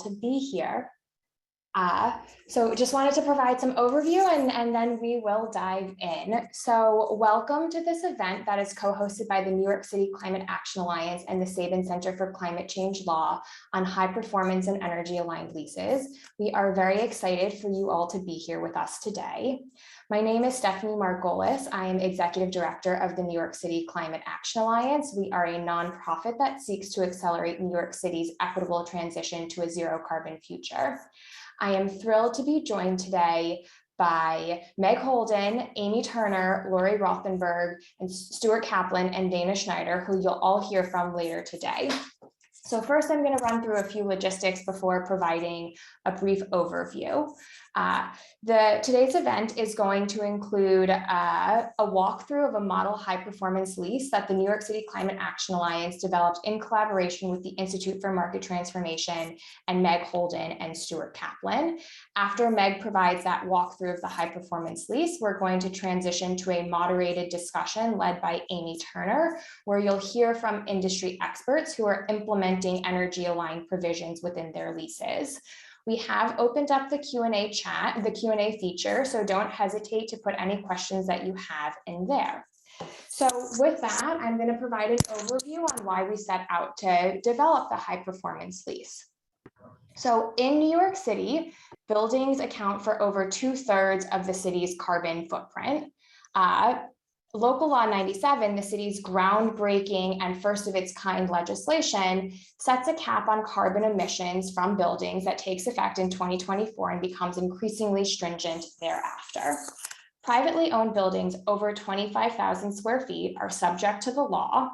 to be here. So just wanted to provide some overview and then we will dive in. So welcome to this event that is co-hosted by the New York City Climate Action Alliance and the Sabin Center for Climate Change Law on high performance and energy aligned leases. We are very excited for you all to be here with us today. My name is Stephanie Margolis. I am Executive Director of the New York City Climate Action Alliance. We are a nonprofit that seeks to accelerate New York City's equitable transition to a zero carbon future. I am thrilled to be joined today by Meg Holden, Amy Turner, Lori Rothenberg, and Stuart Kaplan and Dana Schneider, who you'll all hear from later today. So first, I'm going to run through a few logistics before providing a brief overview. Today's event is going to include a walkthrough of a model high performance lease that the New York City Climate Action Alliance developed in collaboration with the Institute for Market Transformation and Meg Holden and Stuart Kaplan. After Meg provides that walkthrough of the high performance lease, we're going to transition to a moderated discussion led by Amy Turner, where you'll hear from industry experts who are implementing energy aligned provisions within their leases. We have opened up the Q&A chat, the Q&A feature, so don't hesitate to put any questions that you have in there. So with that, I'm going to provide an overview on why we set out to develop the high performance lease. So in New York City, buildings account for over 2/3 of the city's carbon footprint. Local Law 97, the city's groundbreaking and first of its kind legislation, sets a cap on carbon emissions from buildings that takes effect in 2024 and becomes increasingly stringent thereafter. Privately owned buildings over 25,000 square feet are subject to the law,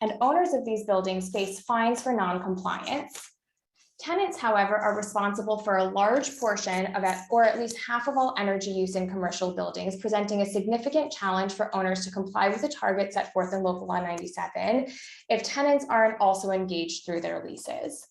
and owners of these buildings face fines for non-compliance. Tenants, however, are responsible for a large portion of it, or at least half of all energy use in commercial buildings, presenting a significant challenge for owners to comply with the targets set forth in Local Law 97 if tenants aren't also engaged through their leases.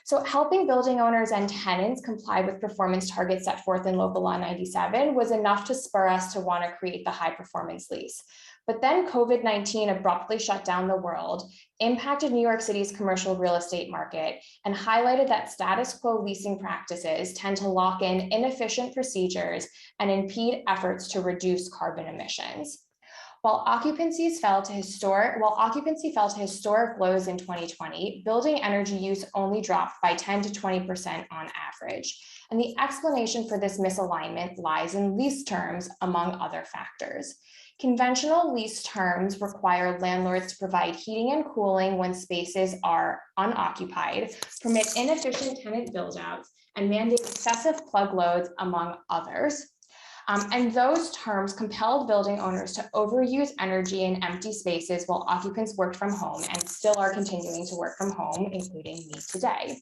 So helping building owners and tenants comply with performance targets set forth in Local Law 97 was enough to spur us to want to create the high performance lease. But then COVID-19 abruptly shut down the world, impacted New York City's commercial real estate market, and highlighted that status quo leasing practices tend to lock in inefficient procedures and impede efforts to reduce carbon emissions. While occupancy fell to historic lows in 2020, building energy use only dropped by 10 to 20% on average. And the explanation for this misalignment lies in lease terms, among other factors. Conventional lease terms require landlords to provide heating and cooling when spaces are unoccupied, permit inefficient tenant build-outs, and mandate excessive plug loads, among others. And those terms compelled building owners to overuse energy in empty spaces while occupants worked from home and still are continuing to work from home, including me today.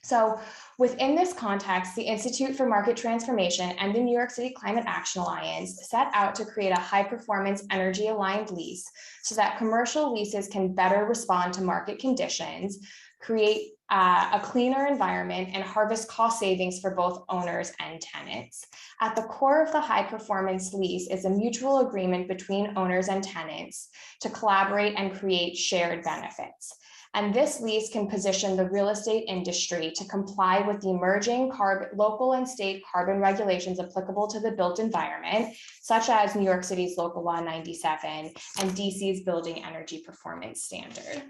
So within this context, the Institute for Market Transformation and the New York City Climate Action Alliance set out to create a high-performance energy-aligned lease so that commercial leases can better respond to market conditions, create a cleaner environment, and harvest cost savings for both owners and tenants. At the core of the high-performance lease is a mutual agreement between owners and tenants to collaborate and create shared benefits. And this lease can position the real estate industry to comply with the emerging local and state carbon regulations applicable to the built environment, such as New York City's Local Law 97 and DC's Building Energy Performance Standard.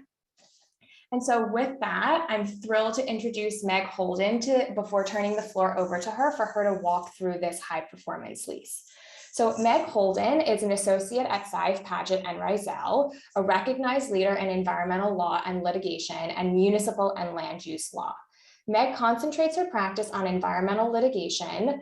And so with that, I'm thrilled to introduce Meg Holden before turning the floor over to her for her to walk through this high performance lease. So Meg Holden is an associate at Sive Paget and Riesel, a recognized leader in environmental law and litigation and municipal and land use law. Meg concentrates her practice on environmental law and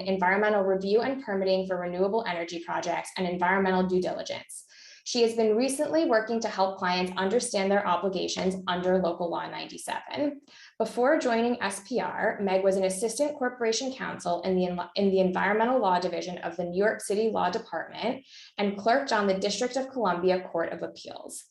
environmental review and permitting for renewable energy projects, and environmental due diligence. She has been recently working to help clients understand their obligations under Local Law 97. Before joining SPR, Meg was an assistant corporation counsel in the Environmental Law Division of the New York City Law Department and clerked on the District of Columbia Court of Appeals.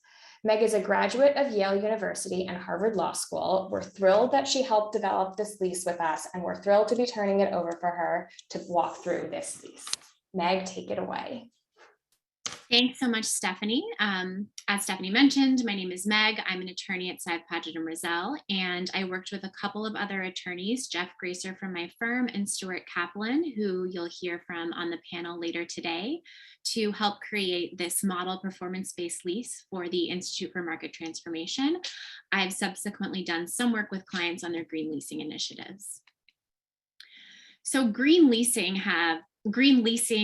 Meg is a graduate of Yale University and Harvard Law School. We're thrilled that she helped develop this lease with us, and we're thrilled to be turning it over for her to walk through this lease. Meg, take it away. Thanks so much, Stephanie. As Stephanie mentioned, my name is Meg. I'm an attorney at Sav Paget and Rizal, and I worked with a couple of other attorneys, Jeff Gracer from my firm and Stuart Kaplan, who you'll hear from on the panel later today, to help create this model performance-based lease for the Institute for Market Transformation. I've subsequently done some work with clients on their green leasing initiatives. So green leasing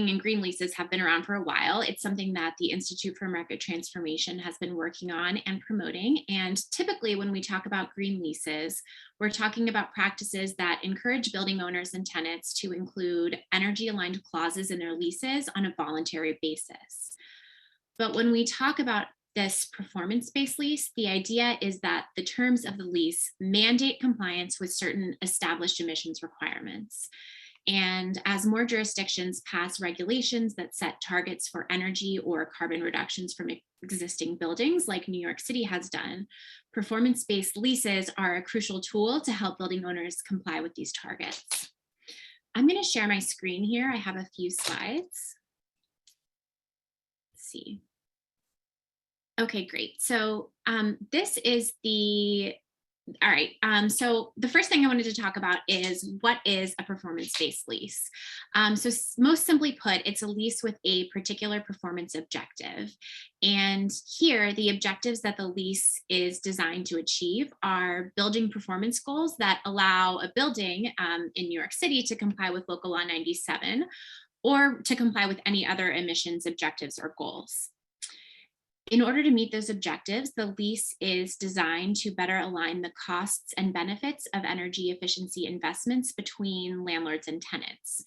and green leases have been around for a while. It's something that the Institute for Market Transformation has been working on and promoting. And typically when we talk about green leases, we're talking about practices that encourage building owners and tenants to include energy aligned clauses in their leases on a voluntary basis. But when we talk about this performance-based lease, the idea is that the terms of the lease mandate compliance with certain established emissions requirements. And as more jurisdictions pass regulations that set targets for energy or carbon reductions from existing buildings, like New York City has done, performance-based leases are a crucial tool to help building owners comply with these targets. I'm going to share my screen here. I have a few slides. Let's see. Okay, great. So this is all right. So the first thing I wanted to talk about is what is a performance-based lease? Most simply put, it's a lease with a particular performance objective. And here, the objectives that the lease is designed to achieve are building performance goals that allow a building in New York City to comply with Local Law 97 or to comply with any other emissions objectives or goals. In order to meet those objectives, the lease is designed to better align the costs and benefits of energy efficiency investments between landlords and tenants.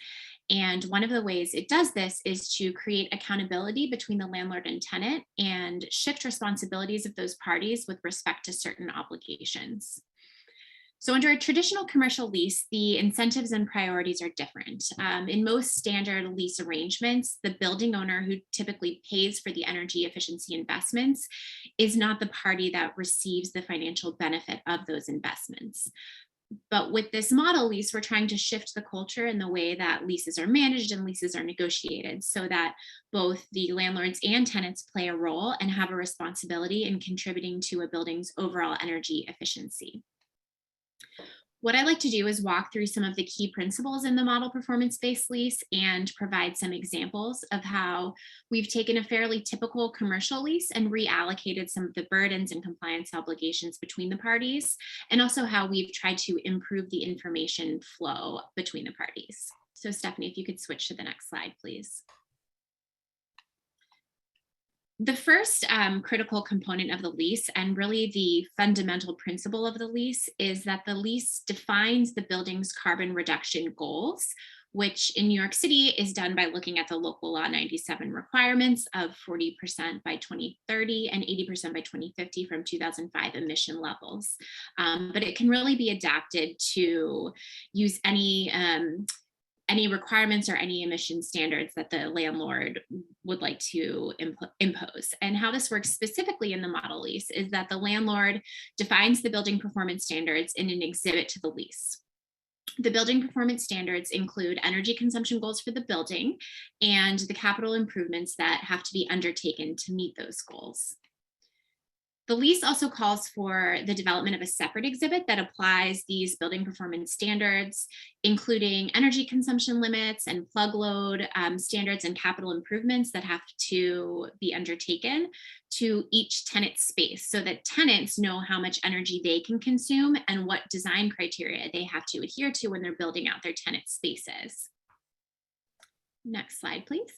And one of the ways it does this is to create accountability between the landlord and tenant and shift responsibilities of those parties with respect to certain obligations. So under a traditional commercial lease, the incentives and priorities are different. In most standard lease arrangements, the building owner who typically pays for the energy efficiency investments is not the party that receives the financial benefit of those investments. But with this model lease, we're trying to shift the culture in the way that leases are managed and leases are negotiated so that both the landlords and tenants play a role and have a responsibility in contributing to a building's overall energy efficiency. What I like to do is walk through some of the key principles in the model performance-based lease and provide some examples of how we've taken a fairly typical commercial lease and reallocated some of the burdens and compliance obligations between the parties, and also how we've tried to improve the information flow between the parties. So Stephanie, if you could switch to the next slide, please. The first critical component of the lease, and really the fundamental principle of the lease, is that the lease defines the building's carbon reduction goals, which in New York City is done by looking at the Local Law 97 requirements of 40% by 2030 and 80% by 2050 from 2005 emission levels. But it can really be adapted to use any requirements or any emission standards that the landlord would like to impose. And how this works specifically in the model lease is that the landlord defines the building performance standards in an exhibit to the lease. The building performance standards include energy consumption goals for the building and the capital improvements that have to be undertaken to meet those goals. The lease also calls for the development of a separate exhibit that applies these building performance standards, including energy consumption limits and plug load standards and capital improvements that have to be undertaken to each tenant space so that tenants know how much energy they can consume and what design criteria they have to adhere to when they're building out their tenant spaces. Next slide, please.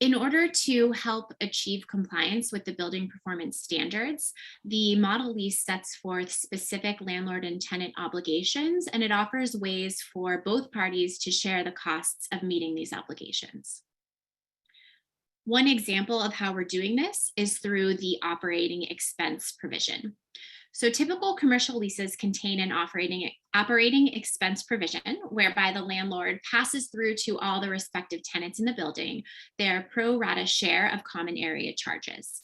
In order to help achieve compliance with the building performance standards, the model lease sets forth specific landlord and tenant obligations, and it offers ways for both parties to share the costs of meeting these obligations. One example of how we're doing this is through the operating expense provision. So typical commercial leases contain an operating expense provision whereby the landlord passes through to all the respective tenants in the building their pro rata share of common area charges.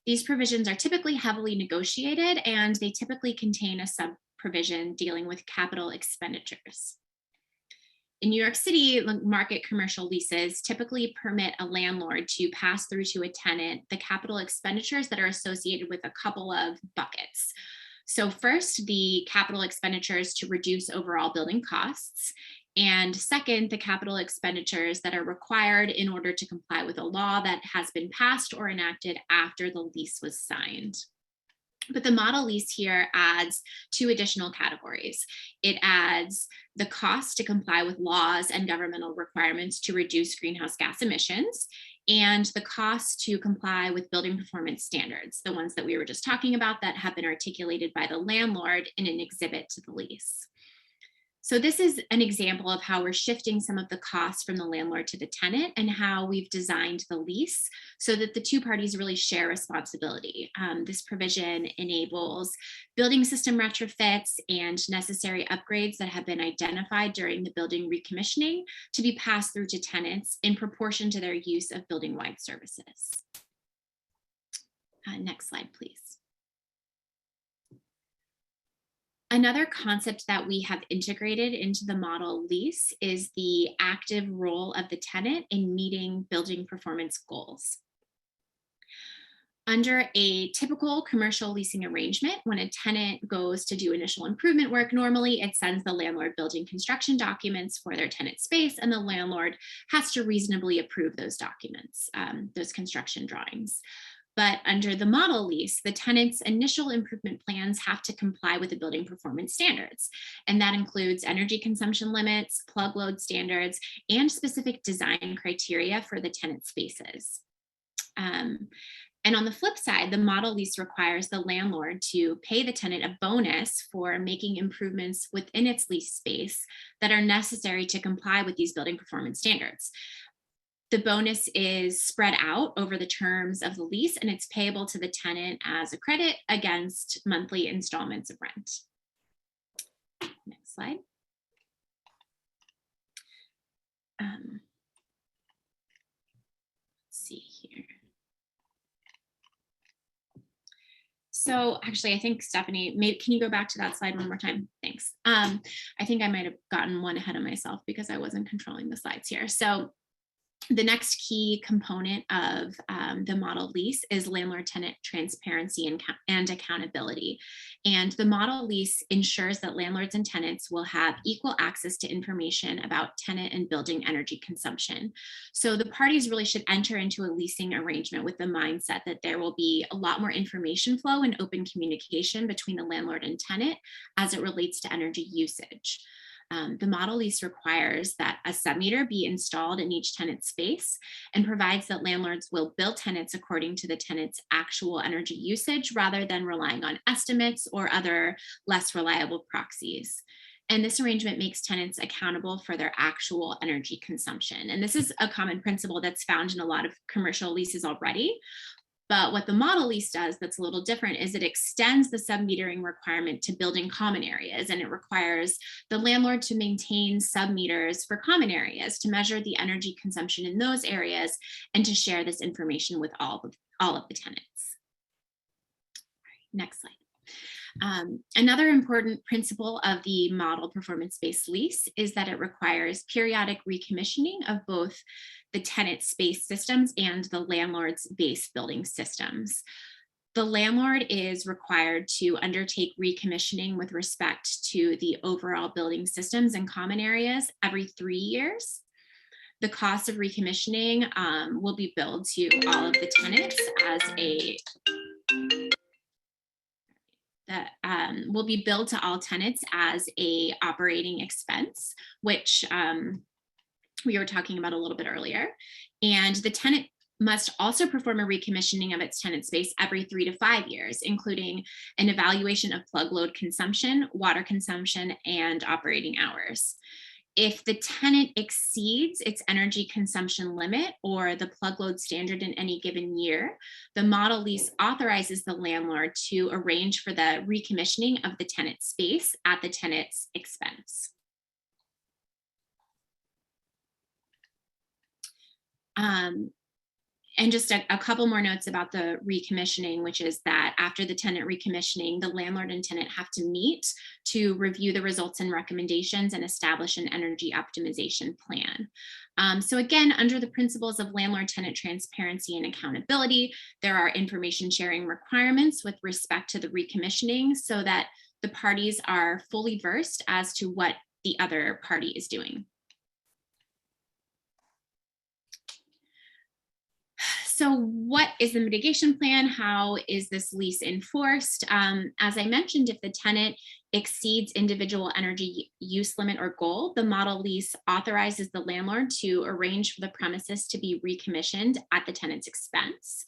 These provisions are typically heavily negotiated and they typically contain a sub provision dealing with capital expenditures. In New York City, market commercial leases typically permit a landlord to pass through to a tenant the capital expenditures that are associated with a couple of buckets. So first, the capital expenditures to reduce overall building costs. And second, the capital expenditures that are required in order to comply with a law that has been passed or enacted after the lease was signed. But the model lease here adds two additional categories. It adds the cost to comply with laws and governmental requirements to reduce greenhouse gas emissions, and the cost to comply with building performance standards, the ones that we were just talking about that have been articulated by the landlord in an exhibit to the lease. So this is an example of how we're shifting some of the costs from the landlord to the tenant and how we've designed the lease so that the two parties really share responsibility. This provision enables building system retrofits and necessary upgrades that have been identified during the building recommissioning to be passed through to tenants in proportion to their use of building-wide services. Next slide, please. Another concept that we have integrated into the model lease is the active role of the tenant in meeting building performance goals. Under a typical commercial leasing arrangement, when a tenant goes to do initial improvement work, normally it sends the landlord building construction documents for their tenant space, and the landlord has to reasonably approve those documents, those construction drawings. But under the model lease, the tenant's initial improvement plans have to comply with the building performance standards. And that includes energy consumption limits, plug load standards, and specific design criteria for the tenant spaces. And on the flip side, the model lease requires the landlord to pay the tenant a bonus for making improvements within its lease space that are necessary to comply with these building performance standards. The bonus is spread out over the terms of the lease, and it's payable to the tenant as a credit against monthly installments of rent. Next slide. Let's see here. So actually, I think Stephanie, maybe can you go back to that slide one more time? Thanks. I think I might have gotten one ahead of myself because I wasn't controlling the slides here. So the next key component of the model lease is landlord-tenant transparency and accountability. And the model lease ensures that landlords and tenants will have equal access to information about tenant and building energy consumption. So the parties really should enter into a leasing arrangement with the mindset that there will be a lot more information flow and open communication between the landlord and tenant as it relates to energy usage. The model lease requires that a submeter be installed in each tenant space and provides that landlords will bill tenants according to the tenant's actual energy usage rather than relying on estimates or other less reliable proxies. And this arrangement makes tenants accountable for their actual energy consumption. And this is a common principle that's found in a lot of commercial leases already. But what the model lease does that's a little different is it extends the submetering requirement to building common areas, and it requires the landlord to maintain submeters for common areas to measure the energy consumption in those areas and to share this information with all of the tenants. Next slide. Another important principle of the model performance-based lease is that it requires periodic recommissioning of both the tenant space systems and the landlord's base building systems. The landlord is required to undertake recommissioning with respect to the overall building systems and common areas every 3 years. The cost of recommissioning will be billed to all of the tenants as will be billed to all tenants as a operating expense, which we were talking about a little bit earlier. And the tenant must also perform a recommissioning of its tenant space every 3 to 5 years, including an evaluation of plug load consumption, water consumption, and operating hours. If the tenant exceeds its energy consumption limit or the plug load standard in any given year, the model lease authorizes the landlord to arrange for the recommissioning of the tenant space at the tenant's expense. And just a couple more notes about the recommissioning, which is that after the tenant recommissioning, the landlord and tenant have to meet to review the results and recommendations and establish an energy optimization plan. So again, under the principles of landlord-tenant transparency and accountability, there are information sharing requirements with respect to the recommissioning so that the parties are fully versed as to what the other party is doing. So what is the mitigation plan? How is this lease enforced? As I mentioned, if the tenant exceeds individual energy use limit or goal, the model lease authorizes the landlord to arrange for the premises to be recommissioned at the tenant's expense.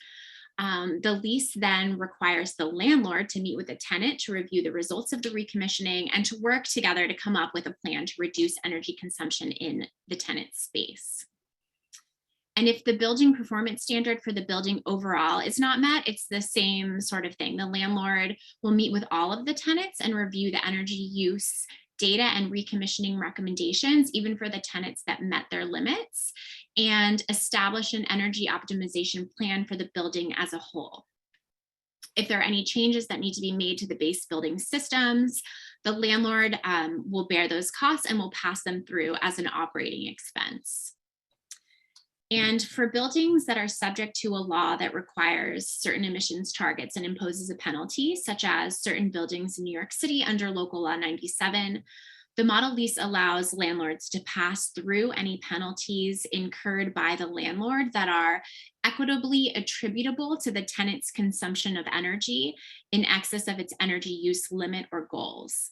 The lease then requires the landlord to meet with the tenant to review the results of the recommissioning and to work together to come up with a plan to reduce energy consumption in the tenant's space. And if the building performance standard for the building overall is not met, it's the same sort of thing. The landlord will meet with all of the tenants and review the energy use data and recommissioning recommendations, even for the tenants that met their limits, and establish an energy optimization plan for the building as a whole. If there are any changes that need to be made to the base building systems, the landlord will bear those costs and will pass them through as an operating expense. And for buildings that are subject to a law that requires certain emissions targets and imposes a penalty, such as certain buildings in New York City under Local Law 97, the model lease allows landlords to pass through any penalties incurred by the landlord that are equitably attributable to the tenant's consumption of energy in excess of its energy use limit or goals.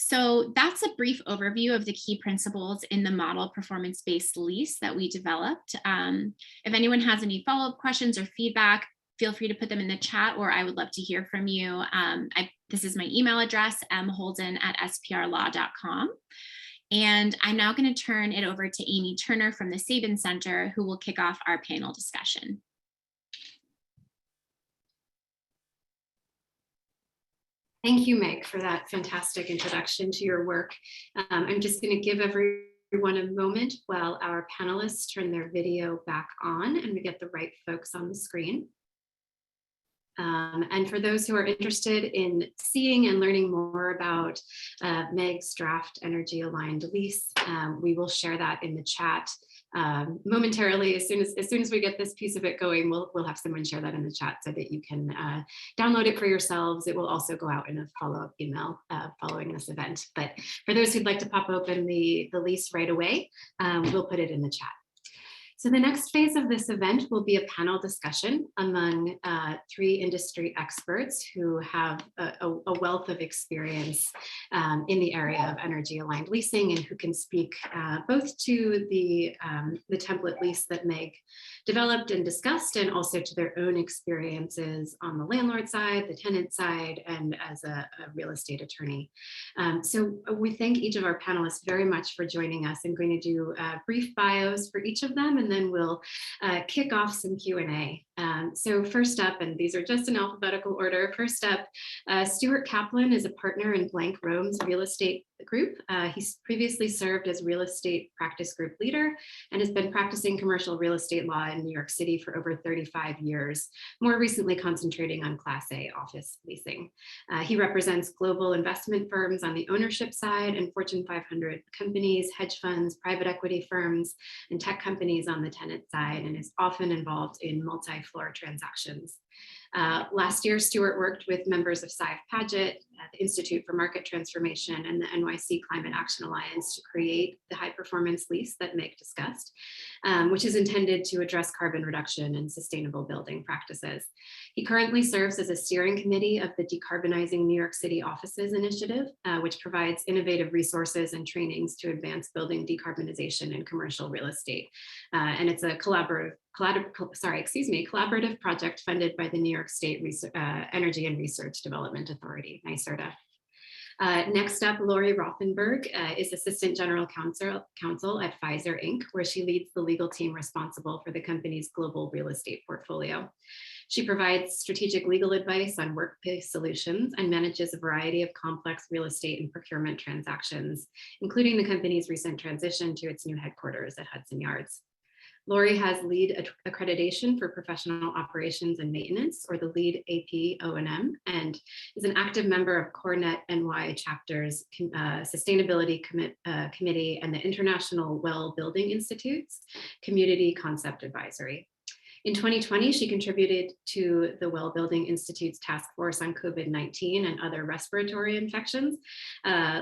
So that's a brief overview of the key principles in the model performance-based lease that we developed. If anyone has any follow-up questions or feedback, feel free to put them in the chat, or I would love to hear from you. This is my email address, mholden@sprlaw.com. And I'm now going to turn it over to Amy Turner from the Sabin Center, who will kick off our panel discussion. Thank you, Meg, for that fantastic introduction to your work. I'm just going to give everyone a moment while our panelists turn their video back on and we get the right folks on the screen. And for those who are interested in seeing and learning more about Meg's draft energy aligned lease, we will share that in the chat momentarily. As soon as we get this piece of it going, we'll have someone share that in the chat so that you can download it for yourselves. It will also go out in a follow-up email following this event. But for those who'd like to pop open the lease right away, we'll put it in the chat. So the next phase of this event will be a panel discussion among 3 industry experts who have a wealth of experience in the area of energy aligned leasing and who can speak both to the template lease that Meg developed and discussed, and also to their own experiences on the landlord side, the tenant side, and as a real estate attorney. So we thank each of our panelists very much for joining us. I'm going to do brief bios for each of them, and then we'll kick off some Q&A. So first up, and these are just in alphabetical order, first up, Stuart Kaplan is a partner in Blank Rome's real estate group. He's previously served as real estate practice group leader and has been practicing commercial real estate law in New York City for over 35 years, more recently concentrating on Class A office leasing. He represents global investment firms on the ownership side and Fortune 500 companies, hedge funds, private equity firms, and tech companies on the tenant side, and is often involved in multi-floor transactions. Last year, Stuart worked with members of Sci Paget, the Institute for Market Transformation, and the NYC Climate Action Alliance to create the high performance lease that Meg discussed, which is intended to address carbon reduction and sustainable building practices. He currently serves as a steering committee of the Decarbonizing New York City Offices Initiative, which provides innovative resources and trainings to advance building decarbonization in commercial real estate. And it's a collaborative project funded by the New York State Energy and Research Development Authority, NYSERDA. Next up, Lori Rothenberg is Assistant General Counsel at Pfizer Inc., where she leads the legal team responsible for the company's global real estate portfolio. She provides strategic legal advice on workplace solutions and manages a variety of complex real estate and procurement transactions, including the company's recent transition to its new headquarters at Hudson Yards. Lori has LEED accreditation for professional operations and maintenance, or the LEED AP O&M, and is an active member of CoreNet NY chapters, Sustainability Committee, and the International Well Building Institute's Community Concept Advisory. In 2020, she contributed to the Well Building Institute's task force on COVID-19 and other respiratory infections,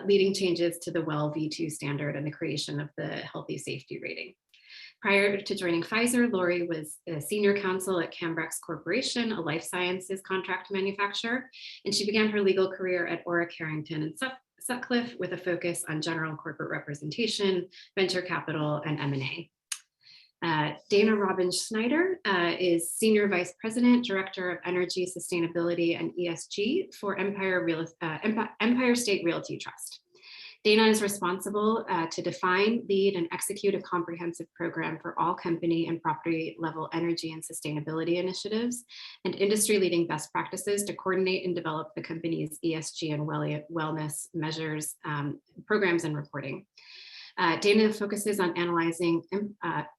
leading changes to the Well V2 standard and the creation of the Healthy Safety Rating. Prior to joining Pfizer, Lori was a senior counsel at Cambrex Corporation, a life sciences contract manufacturer, and she began her legal career at Orrick, Harrington, and Sutcliffe with a focus on general corporate representation, venture capital, and M&A. Dana Robbins Schneider is Senior Vice President, Director of Energy, Sustainability, and ESG for Empire State Realty Trust. Dana is responsible to define, lead, and execute a comprehensive program for all company and property level energy and sustainability initiatives and industry-leading best practices to coordinate and develop the company's ESG and wellness measures, programs, and reporting. Dana focuses on analyzing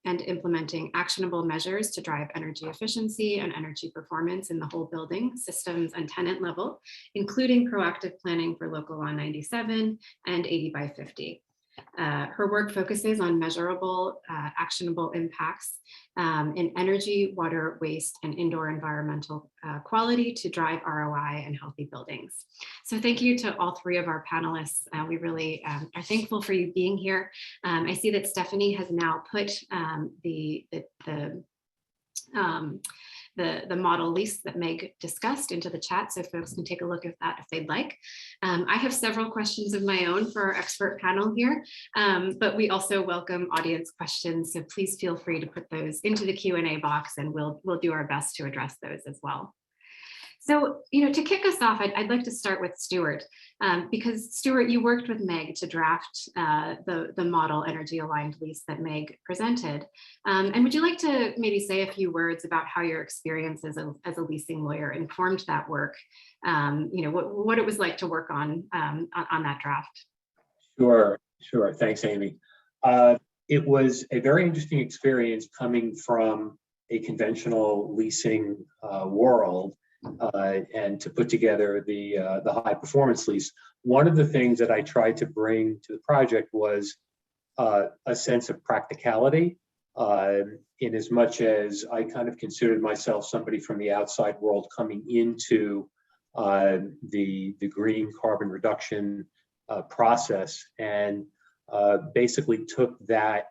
and implementing actionable measures to drive energy efficiency and energy performance in the whole building, systems, and tenant level, including proactive planning for Local Law 97 and 80 by 50. Her work focuses on measurable, actionable impacts in energy, water, waste, and indoor environmental quality to drive ROI and healthy buildings. So thank you to all three of our panelists. We really are thankful for you being here. I see that Stephanie has now put the model lease that Meg discussed into the chat, so folks can take a look at that if they'd like. I have several questions of my own for our expert panel here, but we also welcome audience questions, so please feel free to put those into the Q&A box and we'll do our best to address those as well. So, to kick us off, I'd like to start with Stuart, because Stuart, you worked with Meg to draft the model energy aligned lease that Meg presented. And would you like to maybe say a few words about how your experience as a leasing lawyer informed that work? What it was like to work on that draft? Sure. Thanks, Amy. It was a very interesting experience coming from a conventional leasing world. And to put together the high performance lease. One of the things that I tried to bring to the project was a sense of practicality, in as much as I kind of considered myself somebody from the outside world coming into the green carbon reduction process, and basically took that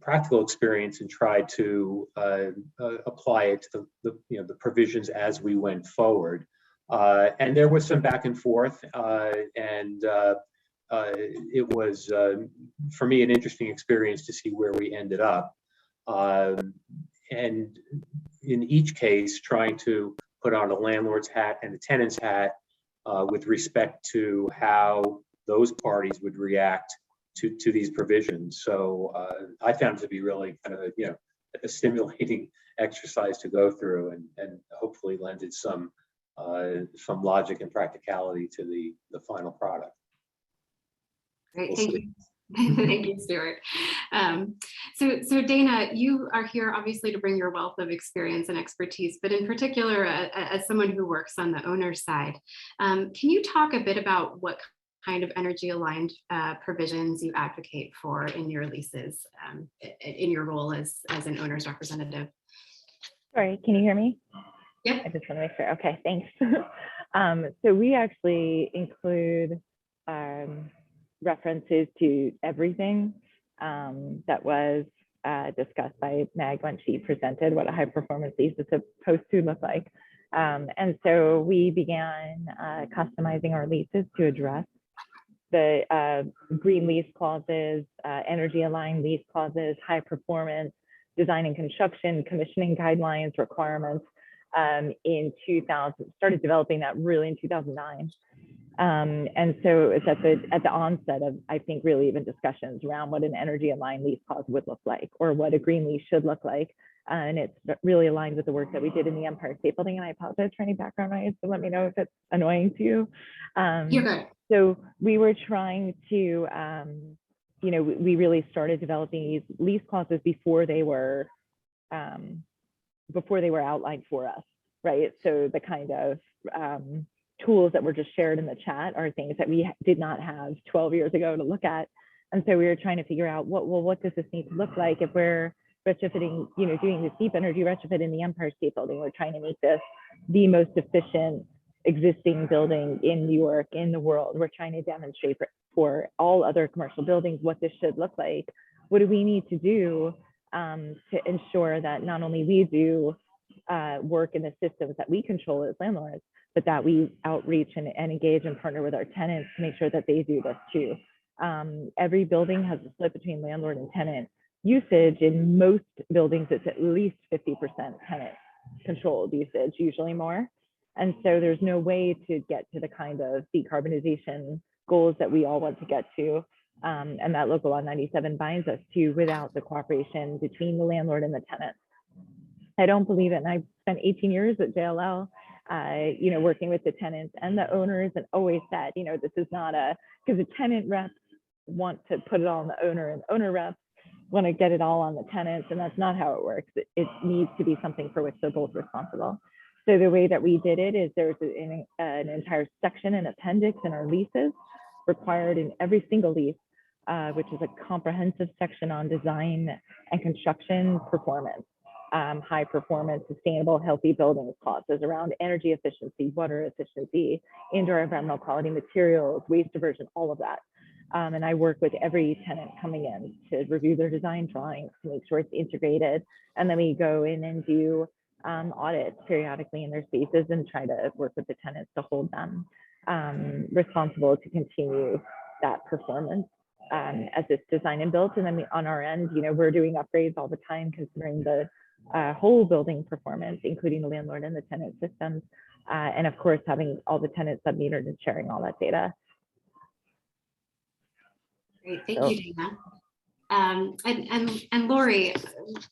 practical experience and tried to apply it to the provisions as we went forward. And there was some back and forth, and it was for me an interesting experience to see where we ended up. And in each case, trying to put on a landlord's hat and a tenant's hat with respect to how those parties would react to these provisions. So I found it to be really kind of a stimulating exercise to go through, and hopefully lended some logic and practicality to the final product. Great, thank you. Thank you, Stuart. So Dana, you are here obviously to bring your wealth of experience and expertise, but in particular, as someone who works on the owner's side, can you talk a bit about what kind of energy aligned provisions you advocate for in your leases, in your role as an owner's representative? Sorry, can you hear me? Yeah. I just want to make sure. Okay, thanks. So we actually include references to everything that was discussed by Meg when she presented what a high performance lease is supposed to look like. And so we began customizing our leases to address the green lease clauses, energy aligned lease clauses, high performance, design and construction, commissioning guidelines, requirements in 2000, started developing that really in 2009. And so it's at the onset of, I think, really even discussions around what an energy aligned lease clause would look like, or what a green lease should look like. And it's really aligned with the work that we did in the Empire State Building. And I apologize for any background noise, so let me know if it's annoying to you. You're good. So we were trying to you know, we really started developing these lease clauses before they were outlined for us, right? So the kind of tools that were just shared in the chat are things that we did not have 12 years ago to look at. And so we were trying to figure out what does this need to look like if we're retrofitting, you know, doing this deep energy retrofit in the Empire State Building. We're trying to make this the most efficient existing building in New York, in the world. We're trying to demonstrate for all other commercial buildings what this should look like. What do we need to do to ensure that not only we do work in the systems that we control as landlords, but that we outreach and engage and partner with our tenants to make sure that they do this too. Every building has a split between landlord and tenant usage. In most buildings, it's at least 50% tenant controlled usage, usually more. And so there's no way to get to the kind of decarbonization goals that we all want to get to, and that Local Law 97 binds us to, without the cooperation between the landlord and the tenant. I don't believe it, and I've spent 18 years at JLL, you know, working with the tenants and the owners, and always said, you know, this is not because the tenant reps want to put it all on the owner, and owner reps want to get it all on the tenants, and that's not how it works. It needs to be something for which they're both responsible. So the way that we did it is there's an entire section and appendix in our leases required in every single lease, which is a comprehensive section on design and construction performance, high performance, sustainable, healthy buildings clauses around energy efficiency, water efficiency, indoor environmental quality, materials, waste diversion, all of that. And I work with every tenant coming in to review their design drawings to make sure it's integrated. And then we go in and do audits periodically in their spaces and try to work with the tenants to hold them responsible to continue that performance as it's designed and built. And then on our end, you know, we're doing upgrades all the time, considering the whole building performance, including the landlord and the tenant systems. And of course, having all the tenants submetered and sharing all that data. Great, thank you, Dana. And Lori,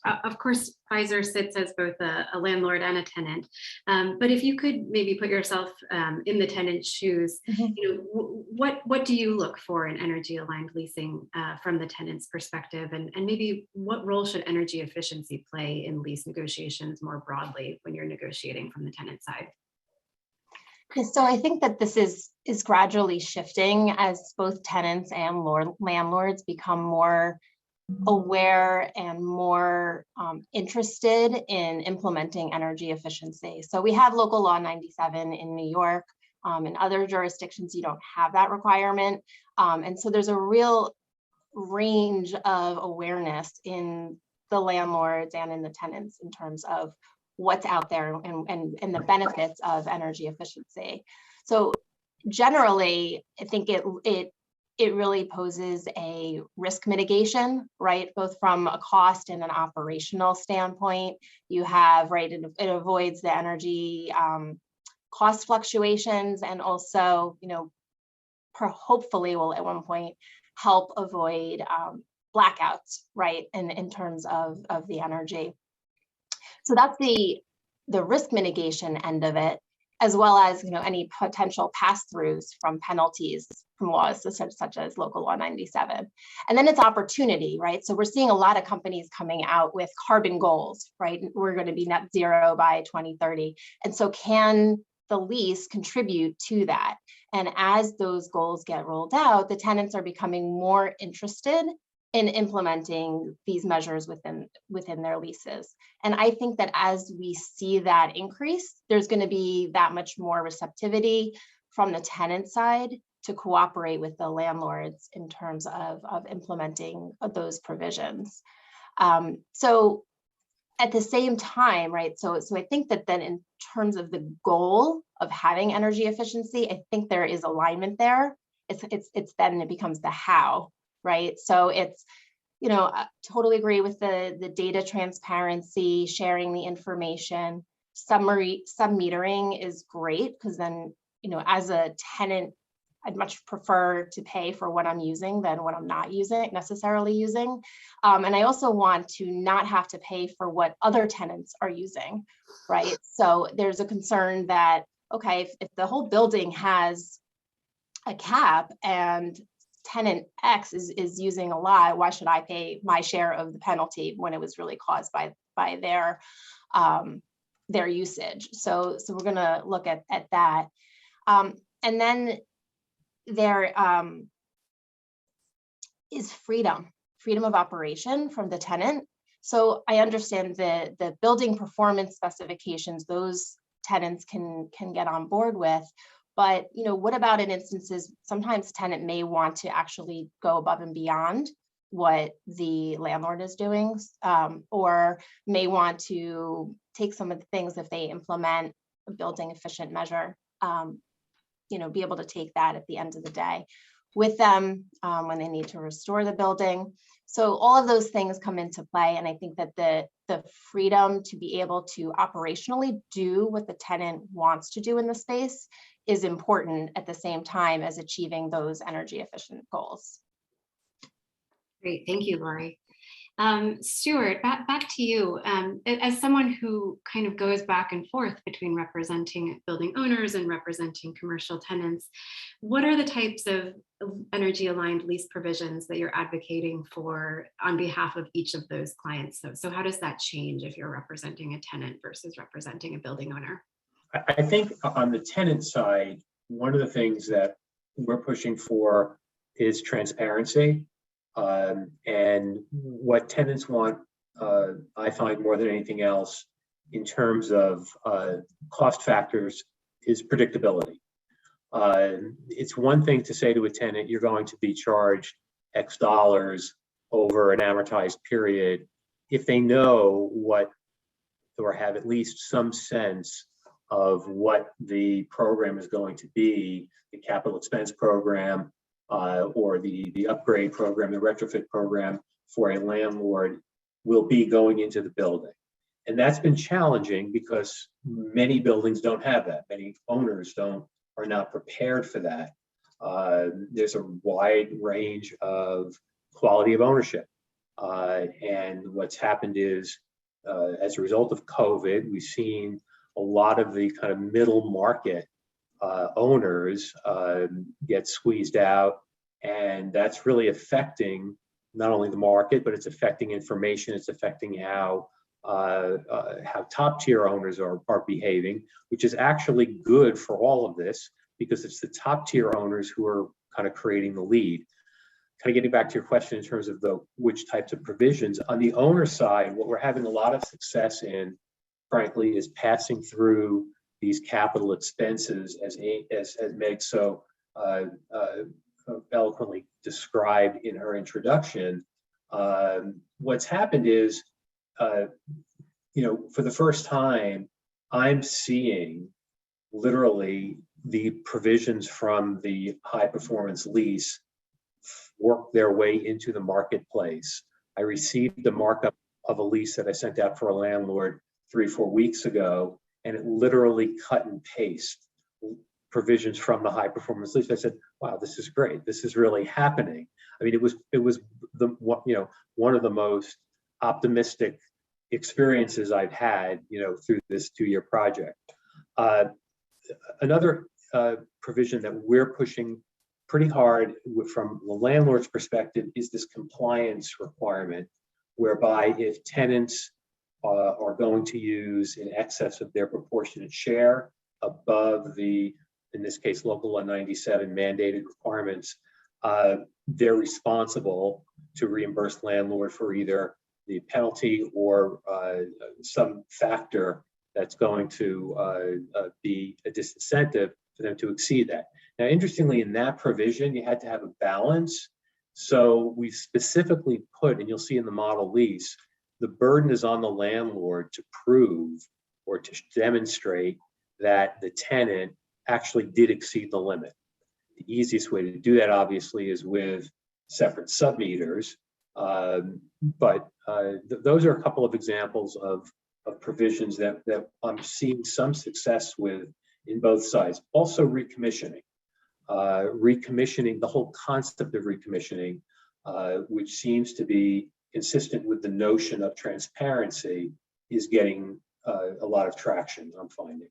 of course, Pfizer sits as both a landlord and a tenant. But if you could maybe put yourself in the tenant's shoes, you know, what do you look for in energy aligned leasing from the tenant's perspective, and maybe what role should energy efficiency play in lease negotiations more broadly when you're negotiating from the tenant side? So I think that this is gradually shifting as both tenants and landlords become more aware and more interested in implementing energy efficiency. So we have Local Law 97 in New York. In other jurisdictions, you don't have that requirement. And so there's a real range of awareness in the landlords and in the tenants in terms of what's out there and the benefits of energy efficiency. So generally, I think it really poses a risk mitigation, right? Both from a cost and an operational standpoint. You have, right, it avoids the energy cost fluctuations, and also, you know, hopefully will at one point help avoid blackouts, right? In terms of the energy. So that's the risk mitigation end of it, as well as, you know, any potential pass-throughs from penalties from laws such as Local Law 97. And then it's opportunity, right? So we're seeing a lot of companies coming out with carbon goals, right? We're going to be net zero by 2030. And so can the lease contribute to that? And as those goals get rolled out, the tenants are becoming more interested in implementing these measures within their leases. And I think that as we see that increase, there's going to be that much more receptivity from the tenant side to cooperate with the landlords in terms of implementing those provisions. So at the same time, right, so I think that then in terms of the goal of having energy efficiency, I think there is alignment there. It's then it becomes the how. Right. So it's, you know, I totally agree with the data transparency, sharing the information. Submetering is great because then, you know, as a tenant, I'd much prefer to pay for what I'm using than what I'm not necessarily using. And I also want to not have to pay for what other tenants are using. Right. So there's a concern that, okay, if the whole building has a cap and tenant X is using a lot, why should I pay my share of the penalty when it was really caused by their usage? So we're gonna look at that. And then there is freedom of operation from the tenant. So I understand the building performance specifications, those tenants can get on board with, but what about in instances, sometimes tenant may want to actually go above and beyond what the landlord is doing, or may want to take some of the things if they implement a building efficient measure, be able to take that at the end of the day with them when they need to restore the building. So all of those things come into play. And I think that the freedom to be able to operationally do what the tenant wants to do in the space is important at the same time as achieving those energy efficient goals. Great, thank you, Lori. Stuart, back to you. As someone who kind of goes back and forth between representing building owners and representing commercial tenants, what are the types of energy aligned lease provisions that you're advocating for on behalf of each of those clients? So how does that change if you're representing a tenant versus representing a building owner? I think on the tenant side, one of the things that we're pushing for is transparency. And what tenants want, I find more than anything else in terms of cost factors is predictability. It's one thing to say to a tenant, you're going to be charged X dollars over an amortized period. If they know what, or have at least some sense of what the program is going to be, the capital expense program, or the upgrade program, the retrofit program for a landlord will be going into the building. And that's been challenging because many buildings don't have that. Many owners are not prepared for that. There's a wide range of quality of ownership. And what's happened is, as a result of COVID, we've seen a lot of the kind of middle market owners get squeezed out, and that's really affecting not only the market, but it's affecting information. It's affecting how top tier owners are behaving, which is actually good for all of this because it's the top tier owners who are kind of creating the lead. Kind of getting back to your question in terms of which types of provisions on the owner side, what we're having a lot of success in, frankly, is passing through these capital expenses as Meg so eloquently described in her introduction. What's happened is, for the first time, I'm seeing literally the provisions from the high performance lease work their way into the marketplace. I received the markup of a lease that I sent out for a landlord 3 or 4 weeks ago, and it literally cut and paste provisions from the high performance lease. I said, wow, this is great. This is really happening. I mean, it was one of the most optimistic experiences I've had, through this 2-year project. Another provision that we're pushing pretty hard from the landlord's perspective is this compliance requirement, whereby if tenants are going to use in excess of their proportionate share above the, in this case, Local Law 97 mandated requirements, they're responsible to reimburse landlord for either the penalty or some factor that's going to be a disincentive for them to exceed that. Now, interestingly, in that provision, you had to have a balance. So we specifically put, and you'll see in the model lease, the burden is on the landlord to prove or to demonstrate that the tenant actually did exceed the limit. The easiest way to do that, obviously, is with separate sub-meters. But those are a couple of examples of provisions that I'm seeing some success with in both sides. Also, recommissioning. Recommissioning, the whole concept of recommissioning, which seems to be consistent with the notion of transparency, is getting a lot of traction, I'm finding.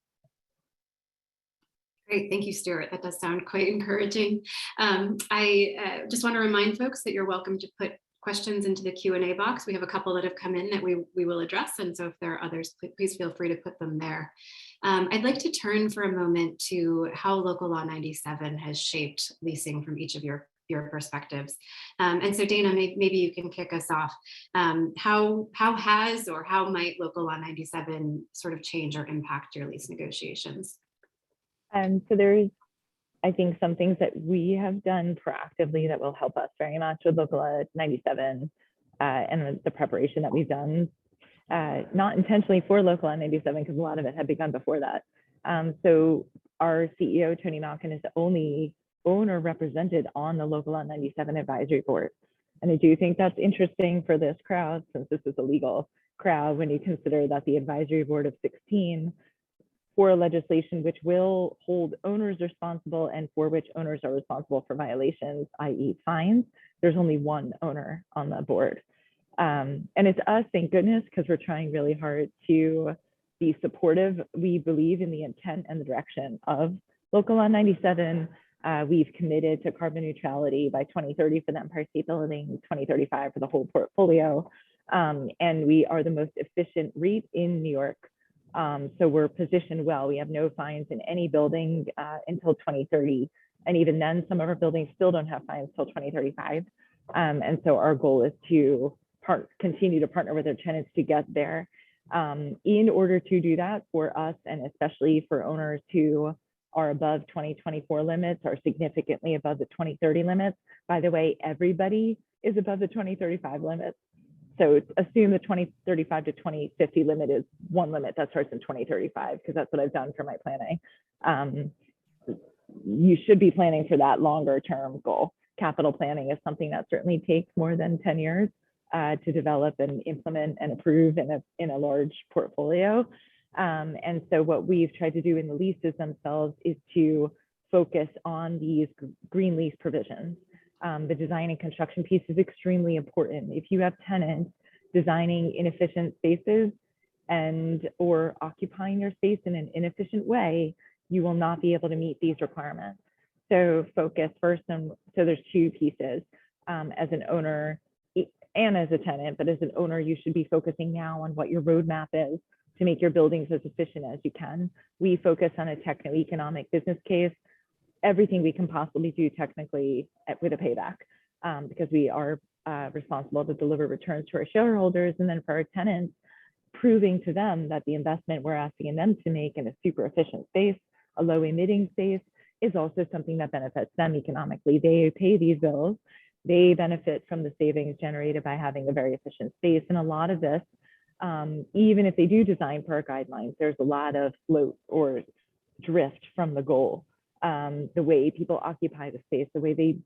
Great, thank you, Stuart. That does sound quite encouraging. I just want to remind folks that you're welcome to put questions into the Q&A box. We have a couple that have come in that we will address, and so if there are others, please feel free to put them there. I'd like to turn for a moment to how Local Law 97 has shaped leasing from each of your perspectives. And so Dana, maybe you can kick us off. How has or how might Local Law 97 sort of change or impact your lease negotiations? So there's, I think, some things that we have done proactively that will help us very much with Local Law 97 and the preparation that we've done, not intentionally for Local Law 97, because a lot of it had begun before that. So our CEO, Tony Malkin, is the only owner represented on the Local Law 97 advisory board. And I do think that's interesting for this crowd, since this is a legal crowd, when you consider that the advisory board of 16 for legislation which will hold owners responsible and for which owners are responsible for violations, i.e. fines, there's only one owner on the board. And it's us, thank goodness, because we're trying really hard to be supportive. We believe in the intent and the direction of Local Law 97. We've committed to carbon neutrality by 2030 for the Empire State Building, 2035 for the whole portfolio. And we are the most efficient REIT in New York. So we're positioned well. We have no fines in any building until 2030. And even then, some of our buildings still don't have fines till 2035. And so our goal is to continue to partner with our tenants to get there. In order to do that for us, and especially for owners who are above 2024 limits or significantly above the 2030 limits. By the way, everybody is above the 2035 limits. So assume the 2035 to 2050 limit is one limit that starts in 2035, because that's what I've done for my planning. You should be planning for that longer term goal. Capital planning is something that certainly takes more than 10 years to develop and implement and approve in a large portfolio. And so what we've tried to do in the leases themselves is to focus on these green lease provisions. The design and construction piece is extremely important. If you have tenants designing inefficient spaces or occupying your space in an inefficient way, you will not be able to meet these requirements. So focus first on, so there's two pieces. As an owner and as a tenant, but as an owner, you should be focusing now on what your roadmap is to make your buildings as efficient as you can. We focus on a techno-economic business case, everything we can possibly do technically with a payback, because we are responsible to deliver returns to our shareholders, and then for our tenants, proving to them that the investment we're asking them to make in a super efficient space, a low emitting space, is also something that benefits them economically. They pay these bills, they benefit from the savings generated by having a very efficient space. And a lot of this, even if they do design per our guidelines, there's a lot of float or drift from the goal. The way people occupy the space, the way they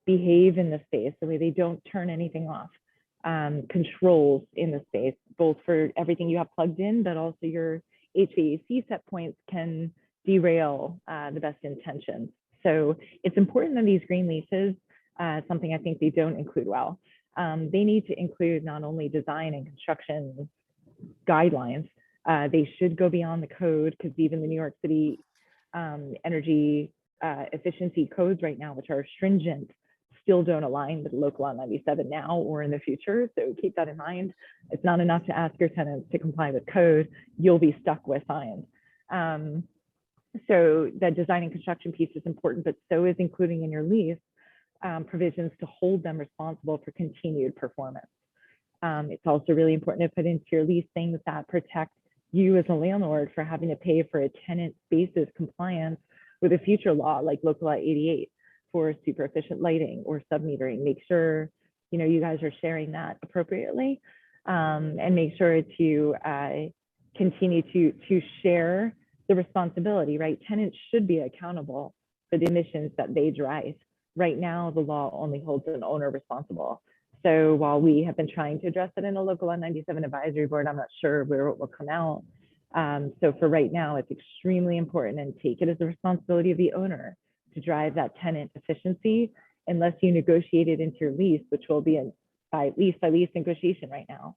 behave in the space, the way they don't turn anything off, controls in the space, both for everything you have plugged in, but also your HVAC set points can derail the best intentions. So it's important that these green leases, something I think they don't include well. They need to include not only design and construction guidelines, they should go beyond the code, because even the New York City energy efficiency codes right now, which are stringent, still don't align with Local Law 97 now or in the future. So keep that in mind. It's not enough to ask your tenants to comply with code, you'll be stuck with fines. So the design and construction piece is important, but so is including in your lease provisions to hold them responsible for continued performance. It's also really important to put into your lease things that protect you as a landlord for having to pay for a tenant space's compliance with a future law like Local Law 88 for super efficient lighting or submetering. Make sure you guys are sharing that appropriately, and make sure to continue to share the responsibility, right? Tenants should be accountable for the emissions that they drive. Right now, the law only holds an owner responsible. So while we have been trying to address it in a Local Law 97 advisory board, I'm not sure where it will come out. So for right now, it's extremely important, and take it as the responsibility of the owner to drive that tenant efficiency, unless you negotiate it into your lease, which will be a by lease negotiation right now.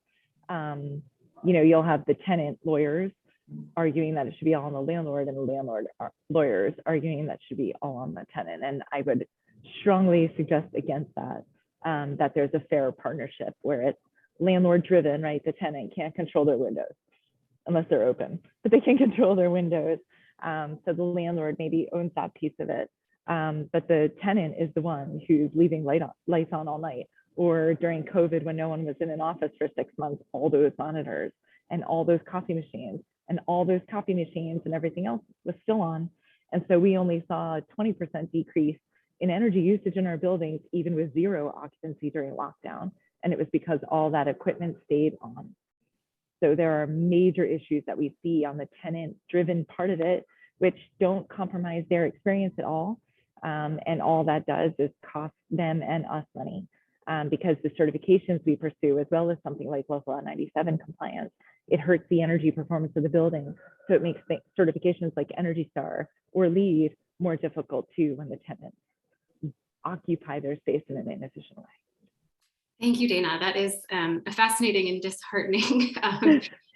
You'll have the tenant lawyers arguing that it should be all on the landlord, and the landlord lawyers arguing that should be all on the tenant. And I would strongly suggest against that, that there's a fair partnership where it's landlord driven, right? The tenant can't control their windows unless they're open, but they can control their windows. So the landlord maybe owns that piece of it. But the tenant is the one who's leaving lights on all night. Or during COVID, when no one was in an office for 6 months, all those monitors and all those coffee machines and everything else was still on. And so we only saw a 20% decrease in energy usage in our buildings, even with zero occupancy during lockdown. And it was because all that equipment stayed on. So there are major issues that we see on the tenant-driven part of it, which don't compromise their experience at all. And all that does is cost them and us money, because the certifications we pursue, as well as something like Local Law 97 compliance, it hurts the energy performance of the building. So it makes certifications like Energy Star or Lease more difficult too when the tenants occupy their space in an inefficient way. Thank you, Dana. That is a fascinating and disheartening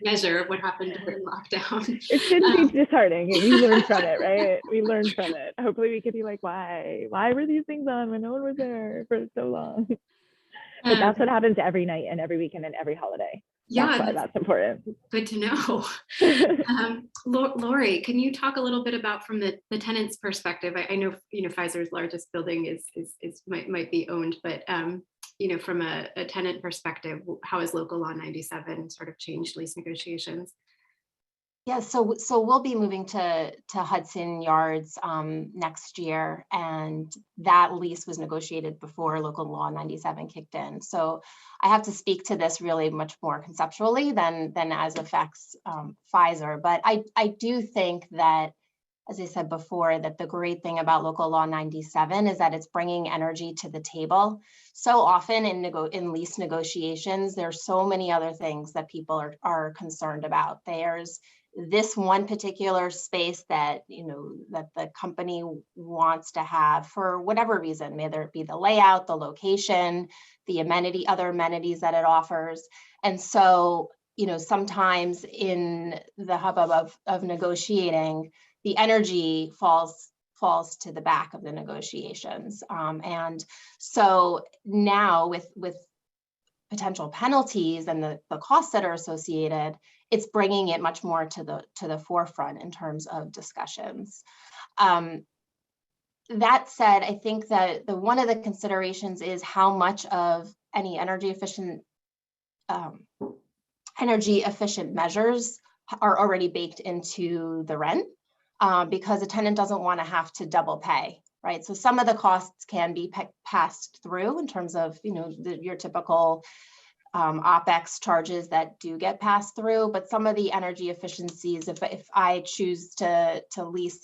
measure of what happened during lockdown. It shouldn't be disheartening. We learned from it, right? We learned from it. Hopefully we could be like, why were these things on when no one was there for so long? But that's what happens every night and every weekend and every holiday. Yeah, that's why that's important. Good to know. Lori, can you talk a little bit about from the tenant's perspective? I know Pfizer's largest building might be owned, but from a tenant perspective, how has Local Law 97 sort of changed lease negotiations? Yeah, so we'll be moving to Hudson Yards next year, and that lease was negotiated before Local Law 97 kicked in. So I have to speak to this really much more conceptually than as affects Pfizer. But I do think that, as I said before, that the great thing about Local Law 97 is that it's bringing energy to the table. So often in lease negotiations, there's so many other things that people are concerned about. There's this one particular space that that the company wants to have for whatever reason, whether it be the layout, the location, the other amenities that it offers. And so sometimes in the hubbub of negotiating, the energy falls to the back of the negotiations. And so now with potential penalties and the costs that are associated, it's bringing it much more to the forefront in terms of discussions. That said, I think that one of the considerations is how much of any energy efficient measures are already baked into the rent, because a tenant doesn't want to have to double pay, right? So some of the costs can be passed through in terms of your typical OpEx charges that do get passed through, but some of the energy efficiencies, if I choose to lease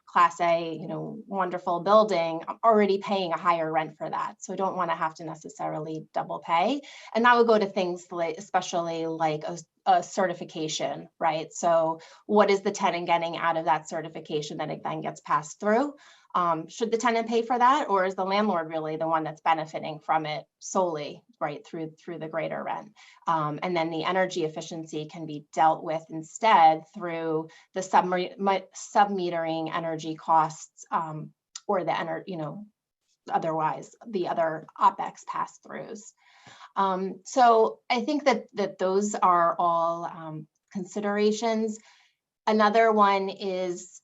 Class A, wonderful building, I'm already paying a higher rent for that. So I don't want to have to necessarily double pay. And that would go to things like, especially like a certification, right? So what is the tenant getting out of that certification that it then gets passed through? Should the tenant pay for that, or is the landlord really the one that's benefiting from it solely, right, through the greater rent? And then the energy efficiency can be dealt with instead through the sub-metering energy costs, or the otherwise the other OpEx pass-throughs. So I think that those are all considerations. Another one is